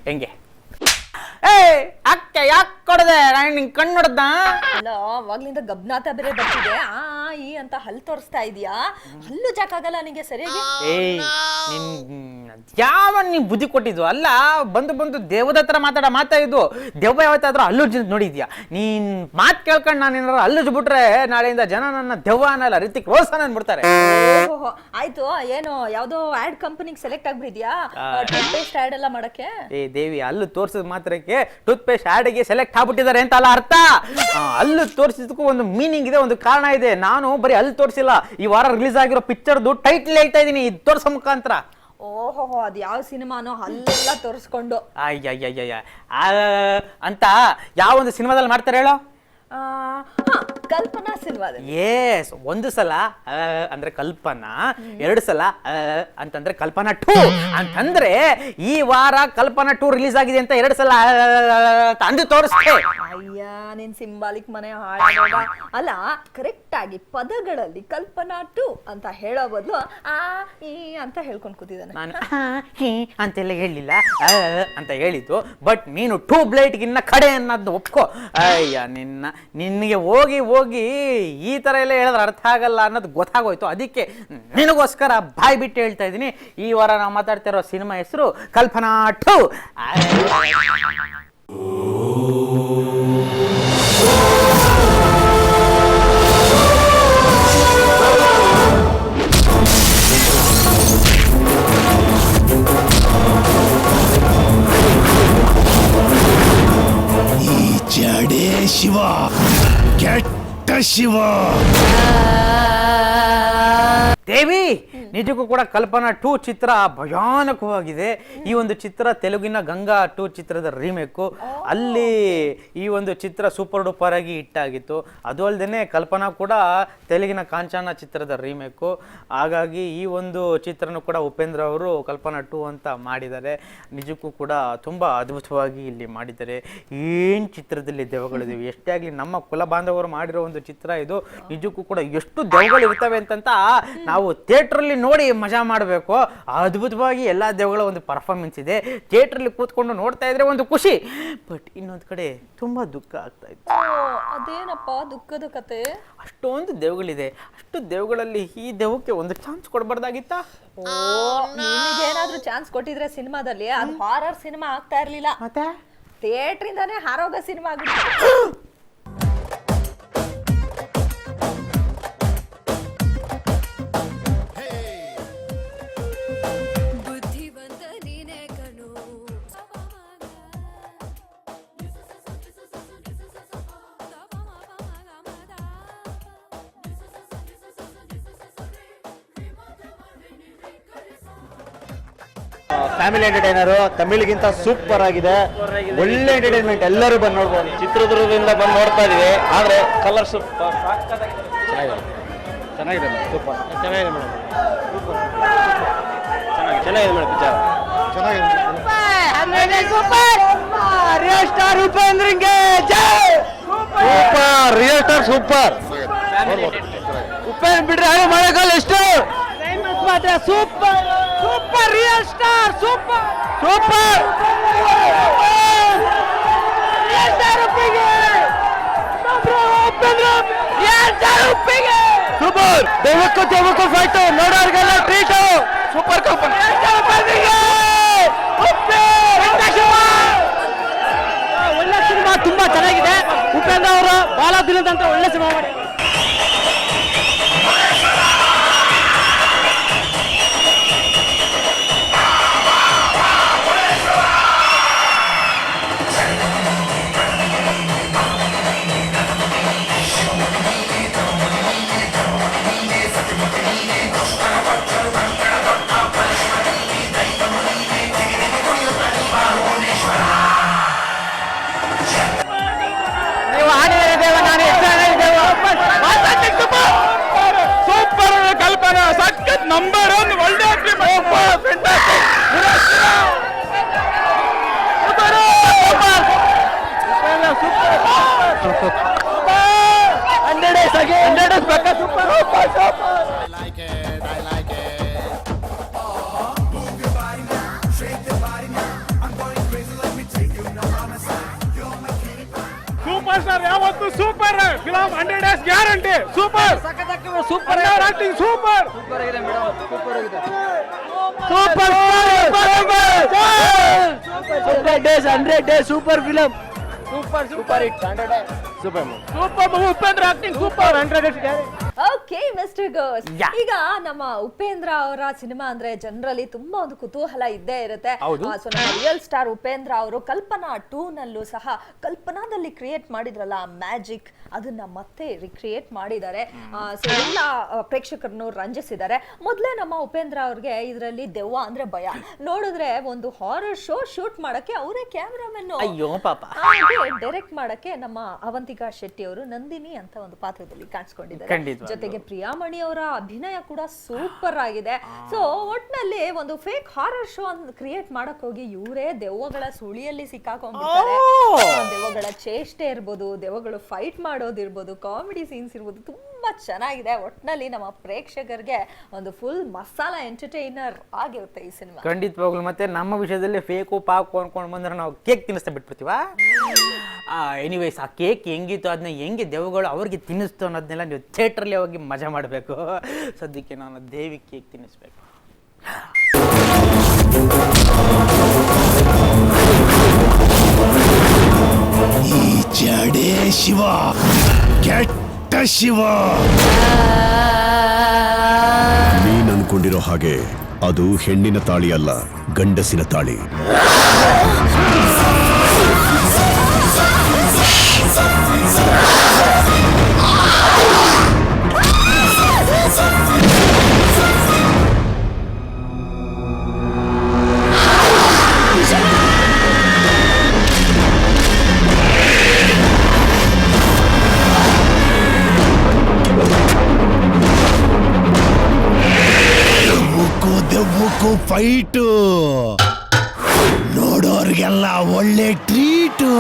ಹೆಂಗೆ ಅಕ್ಕೆ ಯಾಕೆ ಕೊಡದೆ ನಾನು ನಿಂಗೆ ಕಣ್ಣು ನೋಡ್ದ ಅಲ್ಲ ಅವಾಗ್ಲಿಂದ ಗಬ್ನಾಥ ಬೇರೆ ಬರ್ತಿದೆ ಈ ಅಂತ ಹಲ್ಲು ತೋರಿಸ್ತಾ ಇದೀಯಾ ಹಲ್ಲು ಜಾಕಾಗಲ್ಲ ನನಗೆ ಸರಿಯಾಗಿ ಯಾವ ನೀನ್ ಬುದ್ಧಿ ಕೊಟ್ಟಿದ್ದು ಅಲ್ಲ ಬಂದು ದೇವದ ಹತ್ರ ಮಾತಾಡಿದ್ದು ದೆವ್ವ ಯಾವತ್ತಾದ್ರೂ ಹಲ್ಲು ನೋಡಿದ್ಯಾ ನೀನ್ ಮಾತು ಕೇಳ್ಕೊಂಡು ನಾನು ಏನಾರು ಹಲ್ಲು ಬಿಟ್ರೆ ನಾಳೆಯಿಂದ ಜನ ನನ್ನ ದೆವ್ವ ಅನ್ನಲ್ಲ ರಿತಿಕ್ ರೋಷನ್ ಅನ್ಬಿಡ್ತಾರೆ. ಆಯ್ತು ಏನು ಯಾವ್ದೋ ಆಡ್ ಕಂಪನಿಗೆ ಸೆಲೆಕ್ಟ್ ಆಗ್ಬಿಡಿದ್ಯಾ ಟೂತ್ ಪೇಸ್ಟ್ ಆಡ್ ಎಲ್ಲ ಮಾಡಕ್ಕೆ? ದೇವಿ ಹಲ್ಲು ತೋರ್ಸಿದ ಮಾತ್ರಕ್ಕೆ ಟೂತ್ ಪೇಸ್ಟ್ ಆಡ್ಗೆ ಸೆಲೆಕ್ಟ್ ಆಗ್ಬಿಟ್ಟಿದ್ದಾರೆ ಅಂತ ಅಲ್ಲ ಅರ್ಥ. ಹಲ್ಲು ತೋರಿಸಿದಕ್ಕೂ ಒಂದು ಮೀನಿಂಗ್ ಇದೆ, ಒಂದು ಕಾರಣ ಇದೆ. ನಾನು ಬರೀ ಹಲ್ಲು ತೋರಿಸಿಲ್ಲ, ಈ ವಾರ ರಿಲೀಸ್ ಆಗಿರೋ ಪಿಕ್ಚರ್ದು ಟೈಟ್ಲ್ ಹೇಳ್ತಾ ಇದೀನಿ ತೋರ್ಸೋ ಮುಖಾಂತರ. ಓಹೋ ಅದ್ ಯಾವ ಸಿನಿಮಾನೋ ಹಲ್ಲೆಲ್ಲ ತೋರಿಸ್ಕೊಂಡು ಅಯ್ಯ ಅಂತ ಯಾವ ಒಂದು ಸಿನಿಮಾದಲ್ಲಿ ಮಾಡ್ತಾರೆ ಹೇಳೋ? ಕಲ್ಪನಾ ಸಿನಿಮಾದಲ್ಲಿ. ಎಸ್, ಒಂದು ಸಲ ಅಂದ್ರೆ ಕಲ್ಪನಾ, ಎರಡು ಸಲ ಅಂತಂದ್ರೆ ಕಲ್ಪನಾ 2 ಅಂತಂದ್ರೆ ಈ ವಾರ ಕಲ್ಪನಾ 2 ರಿಲೀಸ್ ಆಗಿದೆ ಅಂತ ಎರಡು ಸಲ ಅಂದು ತೋರಿಸ್ತೆ. ಅಯ್ಯ ನಿನ್ ಸಿಂಬಾಲಿಕ್ ಮನೆ ಹಾಳಾಗ. ಅಲ್ಲ ಕರೆಕ್ಟ್ ಆಗಿ ಪದಗಳಲ್ಲಿ ಕಲ್ಪನಾ 2 ಅಂತ ಹೇಳೋ ಬದಲು ಈ ಅಂತ ಹೇಳ್ಕೊಂಡ್ ಕೂತಿದ್ದಾನೆ. ನಾನು ಅಂತೆಲ್ಲ ಹೇಳಿಲ್ಲ, ಅಂತ ಹೇಳಿದ್ದು. ಬಟ್ ನೀನು ಟ್ಯೂಬ್ಲೈಟ್ಗಿನ್ನ ಕಡೆ ಅನ್ನೋದು ಒಪ್ಕೋ. ಅಯ್ಯ ನಿನಗೆ ಹೋಗಿ ಈ ತರ ಎಲ್ಲ ಹೇಳಿದ್ರೆ ಅರ್ಥ ಆಗಲ್ಲ ಅನ್ನೋದು ಗೊತ್ತಾಗೋಯ್ತು. ಅದಕ್ಕೆ ನಿನಗೋಸ್ಕರ ಬಾಯ್ ಬಿಟ್ಟು ಹೇಳ್ತಾ ಇದ್ದೀನಿ. ಈ ವಾರ ನಾವು ಮಾತಾಡ್ತಾ ಇರೋ ಸಿನಿಮಾ ಹೆಸರು ಕಲ್ಪನಾ 2. ಜಡೆ ಶಿವ, ಕೆಟ್ಟ ಶಿವ. ದೇವಿ, ನಿಜಕ್ಕೂ ಕೂಡ ಕಲ್ಪನಾ 2 ಚಿತ್ರ ಭಯಾನಕವಾಗಿದೆ. ಈ ಒಂದು ಚಿತ್ರ ತೆಲುಗಿನ ಗಂಗಾ 2 ಚಿತ್ರದ ರೀಮೇಕು. ಅಲ್ಲಿ ಈ ಒಂದು ಚಿತ್ರ ಸೂಪರ್ ಡೂಪರ್ ಆಗಿ ಹಿಟ್ಟಾಗಿತ್ತು. ಅದು ಅಲ್ಲದೆ ಕಲ್ಪನಾ ಕೂಡ ತೆಲುಗಿನ ಕಾಂಚನ ಚಿತ್ರದ ರೀಮೇಕು. ಹಾಗಾಗಿ ಈ ಒಂದು ಚಿತ್ರನೂ ಕೂಡ ಉಪೇಂದ್ರ ಅವರು ಕಲ್ಪನಾ 2 ಅಂತ ಮಾಡಿದ್ದಾರೆ. ನಿಜಕ್ಕೂ ಕೂಡ ತುಂಬ ಅದ್ಭುತವಾಗಿ ಇಲ್ಲಿ ಮಾಡಿದ್ದಾರೆ. ಏನು ಚಿತ್ರದಲ್ಲಿ ದೆವ್ವಗಳಿವೆ, ಎಷ್ಟೇ ಆಗಲಿ ನಮ್ಮ ಕುಲ ಬಾಂಧವರು ಮಾಡಿರೋ ಒಂದು ಚಿತ್ರ ಇದು. ನಿಜಕ್ಕೂ ಕೂಡ ಎಷ್ಟು ದೆವ್ವಗಳು ಇರ್ತವೆ ಅಂತಂತ ನಾವು ಥಿಯೇಟ್ರಲ್ಲಿ ನೋಡಿ ಮಜಾ ಮಾಡಬೇಕು. ಅದ್ಭುತವಾಗಿ ಎಲ್ಲ ದೆವ್ವಗಳ ಒಂದು ಪರ್ಫಾರ್ಮೆನ್ಸ್ ಇದೆ. ಥಿಯೇಟ್ರಲ್ಲಿ ಕೂತ್ಕೊಂಡು ನೋಡ್ತಾ ಇದ್ರೆ ಒಂದು ಖುಷಿ, ಬಟ್ ಇನ್ನೊಂದು ಕಡೆ ತುಂಬಾ ದುಃಖ ಆಗ್ತಾ ಇತ್ತು. ಅದೇನಪ್ಪ ದುಃಖದ ಕತೆ? ಅಷ್ಟೊಂದು ದೆವ್ವಗಳಿದೆ. ಅಷ್ಟು ದೆವ್ವಗಳಲ್ಲಿ ಈ ದೆವ್ವಕ್ಕೆ ಒಂದು ಚಾನ್ಸ್ ಕೊಡಬಾರ್ದಾಗಿತ್ತ? ನಿಮಗೇನಾದ್ರೂ ಚಾನ್ಸ್ ಕೊಟ್ಟಿದ್ರೆ ಸಿನಿಮಾದಲ್ಲಿ ಅದು ಹಾರರ್ ಸಿನಿಮಾ ಆಗ್ತಾ ಇರ್ಲಿಲ್ಲ, ಮತ್ತೆ ಥಿಯೇಟರ್ ಇಂದಾನೆ ಹಾರೋಗ ಸಿನಿಮಾ ಆಗಿತ್ತು. ಫ್ಯಾಮಿಲಿ ಎಂಟರ್ಟೈನರು, ತಮಿಳಿಗಿಂತ ಸೂಪರ್ ಆಗಿದೆ. ಒಳ್ಳೆ ಎಂಟರ್ಟೈನ್ಮೆಂಟ್, ಎಲ್ಲರೂ ಬಂದು ನೋಡ್ಬೋದು. ಚಿತ್ರದುರ್ಗದಿಂದ ಬಂದು ನೋಡ್ತಾ ಇದೀವಿ, ಆದ್ರೆ ಕಲರ್ ಸೂಪರ್ ಚೆನ್ನಾಗಿದೆ. ಸೂಪರ್ ಚೆನ್ನಾಗಿದೆ ಮೇಡಮ್, ಚೆನ್ನಾಗಿದೆ ಮೇಡಮ್ ಪಿಕ್ಚರ್ ಚೆನ್ನಾಗಿದೆ. ಸೂಪರ್ ರಿಯಲ್ ಸ್ಟಾರ್ ಉಪೇಂದ್ರಗೆ ಜೈ. Super real star super. Upendra ಬಿಡ್ರೆ ಹಾಗೆ ಮಾಡೋಕ್ಕಲ್ಲ, ಎಷ್ಟು ಮಾತ್ರ super super real star super super real star ಉಪ್ಪಿಗೆ ಸೂಪರ್. ದೆವ್ವಕ್ಕೂ ಫೈಟು ನೋಡೋರ್ಗೆಲ್ಲ ಟ್ರೀಟು. ಸೂಪರ್ ಕಂಪನಿ ಒಳ್ಳೆ ಸಿನಿಮಾ, ತುಂಬಾ ಚೆನ್ನಾಗಿದೆ. ಉಪೇಂದ್ರ ಅವರು ಬಹಳ ದಿನದ ನಂತರ ಒಳ್ಳೆ ಸಿನಿಮಾ ಮಾಡಿ. ನಂಬರ್ 1 ಒಳ್ಳೆ ಸೂಪರ್. ಸೂಪರ್ ಸ್ಟಾರ್ ಯಾವತ್ತು super film 100 days guarantee super super acting super super ಆಗಿದೆ ಮೇಡಮ್ ಸೂಪರ್ ಆಗಿದೆ super super days 100 days super film super super hit 100 days super super Upendra acting super 100 days guarantee okay mister goes Yeah. ಈಗ ನಮ್ಮ ಉಪೇಂದ್ರ ಅವರ cinema ಅಂದ್ರೆ generally ತುಂಬಾ ಒಂದು ಕುತೂಹಲ ಇದ್ದೇ ಇರುತ್ತೆ. ಸೊ ನಮ್ಮ ರಿಯಲ್ ಸ್ಟಾರ್ ಉಪೇಂದ್ರ ಅವರು ಕಲ್ಪನಾ 2 ನಲ್ಲೂ ಸಹ ಕಲ್ಪನಾದಲ್ಲಿ ಕ್ರಿಯೇಟ್ ಮಾಡಿದ್ರಲ್ಲ ಮ್ಯಾಜಿಕ್ ಅದನ್ನ ಮತ್ತೆ ರಿಕ್ರಿಯೇಟ್ ಮಾಡಿದ್ದಾರೆ. ಸೊ ಎಲ್ಲ ಪ್ರೇಕ್ಷಕರನ್ನು ರಂಜಿಸಿದ್ದಾರೆ. ಮೊದಲೇ ನಮ್ಮ ಉಪೇಂದ್ರ ಅವ್ರಿಗೆ ಇದರಲ್ಲಿ ದೆವ್ವ ಅಂದ್ರೆ ಭಯ. ನೋಡಿದ್ರೆ ಒಂದು ಹಾರರ್ ಶೋ ಶೂಟ್ ಮಾಡಕ್ಕೆ ಅವರೇ ಕ್ಯಾಮ್ರಾಮನ್, ಅಯ್ಯೋ ಪಾಪ. ಡೈರೆಕ್ಟ್ ಮಾಡಕ್ಕೆ ನಮ್ಮ ಅವಂತಿಕಾ ಶೆಟ್ಟಿ ಅವರು ನಂದಿನಿ ಅಂತ ಒಂದು ಪಾತ್ರದಲ್ಲಿ ಕಾಣಿಸ್ಕೊಂಡಿದ್ದಾರೆ. ಖಂಡಿತವಾಗ್ಲೂ. ಜೊತೆಗೆ ಪ್ರಿಯಾಮಣಿ ಅವರ ಅಭಿನಯ ಕೂಡ ಸೂಪರ್ ಆಗಿದೆ. ಸೊ ಒಟ್ನಲ್ಲಿ ಒಂದು ಫೇಕ್ ಹಾರರ್ ಶೋ ಅನ್ನು ಕ್ರಿಯೇಟ್ ಮಾಡಕ್ ಹೋಗಿ ಇವರೇ ದೆವ್ವಗಳ ಸುಳಿಯಲ್ಲಿ ಸಿಕ್ಕಾಕೊಂಡ್ಬಿಡ್ತಾರೆ. ದೆವ್ವಗಳ ಚೇಷ್ಟೆ ಇರ್ಬೋದು, ದೆವ್ವಗಳು ಫೈಟ್ ಮಾಡೋದಿರ್ಬೋದು, ಕಾಮಿಡಿ ಸೀನ್ಸ್ ಇರ್ಬೋದು, ತುಂಬಾ ಚೆನ್ನಾಗಿದೆ. ಒಟ್ನಲ್ಲಿ ನಮ್ಮ ಪ್ರೇಕ್ಷಕರಿಗೆ ಒಂದು ಫುಲ್ ಮಸಾಲ ಎಂಟರ್ಟೈನರ್ ಆಗಿರುತ್ತೆ ಈ ಸಿನಿಮಾ. ಖಂಡಿತವಾಗ್ಲು. ಮತ್ತೆ ನಮ್ಮ ವಿಷಯದಲ್ಲಿ ಫೇಕು ಪಾಕು ಅನ್ಕೊಂಡು ಬಂದ್ರೆ ನಾವು ಕೇಕ್ ತಿನ್ನಿಸ್ತಾ ಬಿಟ್ಬಿಡ್ತೀವ. ಎನಿವೇಸ್ ಆ ಕೇಕ್ ಹೆಂಗಿತ್ತು ಅದನ್ನ ಹೆಂಗೆ ದೆವ್ವಗಳು ಅವ್ರಿಗೆ ತಿನ್ನಿಸ್ತು ಅನ್ನೋದನ್ನೆಲ್ಲ ನೀವು ಥಿಯೇಟ್ರಲ್ಲಿ ಹೋಗಿ ಮಜಾ ಮಾಡಬೇಕು. ಸದ್ಯಕ್ಕೆ ನಾನು ದೇವಿ ಕೇಕ್ ತಿನ್ನಿಸ್ಬೇಕು. ಈ ಜಡೆ ಶಿವ ಕೆಟ್ಟ ಶಿವ. ನೀನ್ ಅನ್ಕೊಂಡಿರೋ ಹಾಗೆ ಅದು ಹೆಣ್ಣಿನ ತಾಳಿ ಅಲ್ಲ, ಗಂಡಸಿನ ತಾಳಿ. ದೆವ್ವಕ್ಕೂ ಫೈಟು, ನೋಡೋರ್ಗೆಲ್ಲ ಒಳ್ಳೆ ಟ್ರೀಟು.